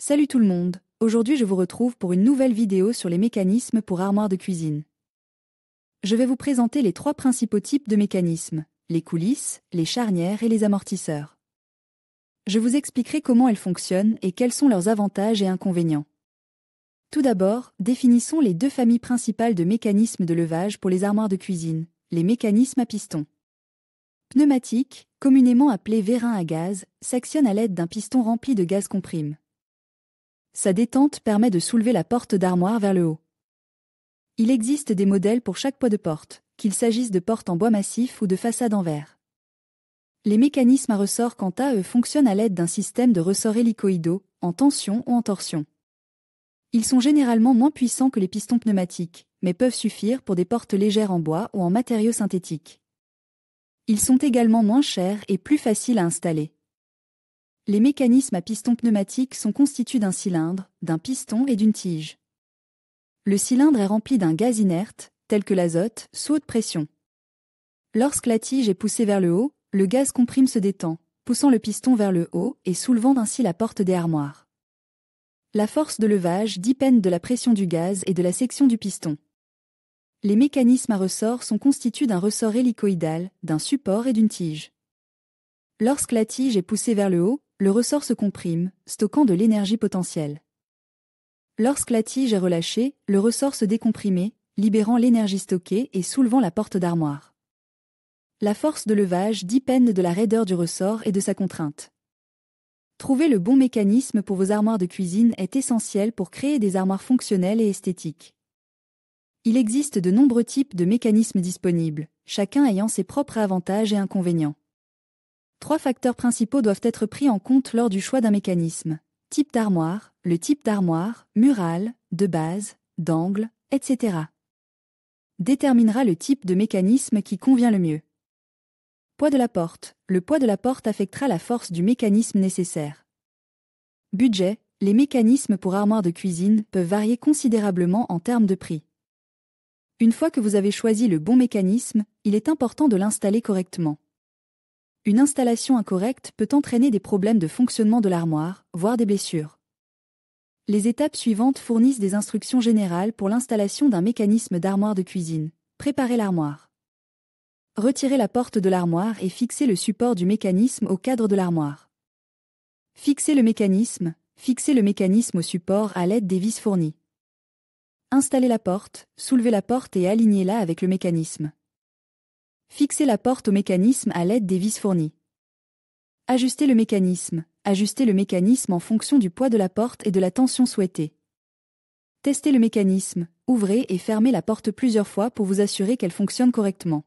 Salut tout le monde, aujourd'hui je vous retrouve pour une nouvelle vidéo sur les mécanismes pour armoires de cuisine. Je vais vous présenter les trois principaux types de mécanismes, les coulisses, les charnières et les amortisseurs. Je vous expliquerai comment elles fonctionnent et quels sont leurs avantages et inconvénients. Tout d'abord, définissons les deux familles principales de mécanismes de levage pour les armoires de cuisine, les mécanismes à piston. Pneumatique, communément appelé vérin à gaz, s'actionne à l'aide d'un piston rempli de gaz comprime. Sa détente permet de soulever la porte d'armoire vers le haut. Il existe des modèles pour chaque poids de porte, qu'il s'agisse de portes en bois massif ou de façades en verre. Les mécanismes à ressort quant à eux fonctionnent à l'aide d'un système de ressorts hélicoïdaux, en tension ou en torsion. Ils sont généralement moins puissants que les pistons pneumatiques, mais peuvent suffire pour des portes légères en bois ou en matériaux synthétiques. Ils sont également moins chers et plus faciles à installer. Les mécanismes à piston pneumatique sont constitués d'un cylindre, d'un piston et d'une tige. Le cylindre est rempli d'un gaz inerte, tel que l'azote, sous haute pression. Lorsque la tige est poussée vers le haut, le gaz comprime se détend, poussant le piston vers le haut et soulevant ainsi la porte des armoires. La force de levage dépend de la pression du gaz et de la section du piston. Les mécanismes à ressort sont constitués d'un ressort hélicoïdal, d'un support et d'une tige. Lorsque la tige est poussée vers le haut, le ressort se comprime, stockant de l'énergie potentielle. Lorsque la tige est relâchée, le ressort se décomprimé, libérant l'énergie stockée et soulevant la porte d'armoire. La force de levage dépend de la raideur du ressort et de sa contrainte. Trouver le bon mécanisme pour vos armoires de cuisine est essentiel pour créer des armoires fonctionnelles et esthétiques. Il existe de nombreux types de mécanismes disponibles, chacun ayant ses propres avantages et inconvénients. Trois facteurs principaux doivent être pris en compte lors du choix d'un mécanisme. Type d'armoire, le type d'armoire, murale, de base, d'angle, etc. Déterminera le type de mécanisme qui convient le mieux. Poids de la porte. Le poids de la porte affectera la force du mécanisme nécessaire. Budget. Les mécanismes pour armoires de cuisine peuvent varier considérablement en termes de prix. Une fois que vous avez choisi le bon mécanisme, il est important de l'installer correctement. Une installation incorrecte peut entraîner des problèmes de fonctionnement de l'armoire, voire des blessures. Les étapes suivantes fournissent des instructions générales pour l'installation d'un mécanisme d'armoire de cuisine. Préparez l'armoire. Retirez la porte de l'armoire et fixez le support du mécanisme au cadre de l'armoire. Fixez le mécanisme au support à l'aide des vis fournies. Installez la porte, soulevez la porte et alignez-la avec le mécanisme. Fixez la porte au mécanisme à l'aide des vis fournies. Ajustez le mécanisme en fonction du poids de la porte et de la tension souhaitée. Testez le mécanisme, ouvrez et fermez la porte plusieurs fois pour vous assurer qu'elle fonctionne correctement.